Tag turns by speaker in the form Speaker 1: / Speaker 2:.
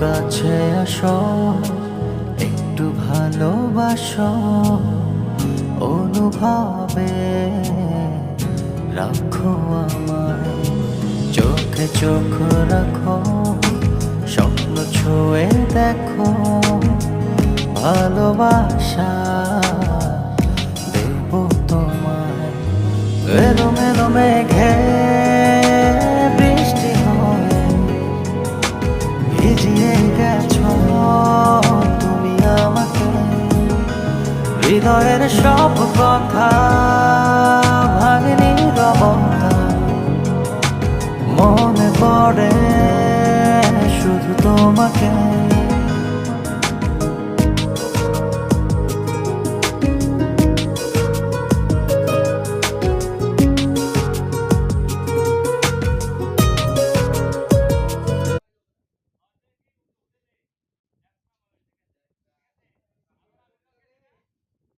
Speaker 1: কাছে আসো, একটু ভালোবাসো, অনুভবে রাখো আমায়। চোখে চোখ রাখো, স্বপ্ন ছুঁয়ে দেখো, ভালোবাসা দেব তোমায়। এলো মেলো মেঘে বৃষ্টি হয়ে ভিজিয়ে গেছো তুমি আমাকে, হৃদয়ের সব কথা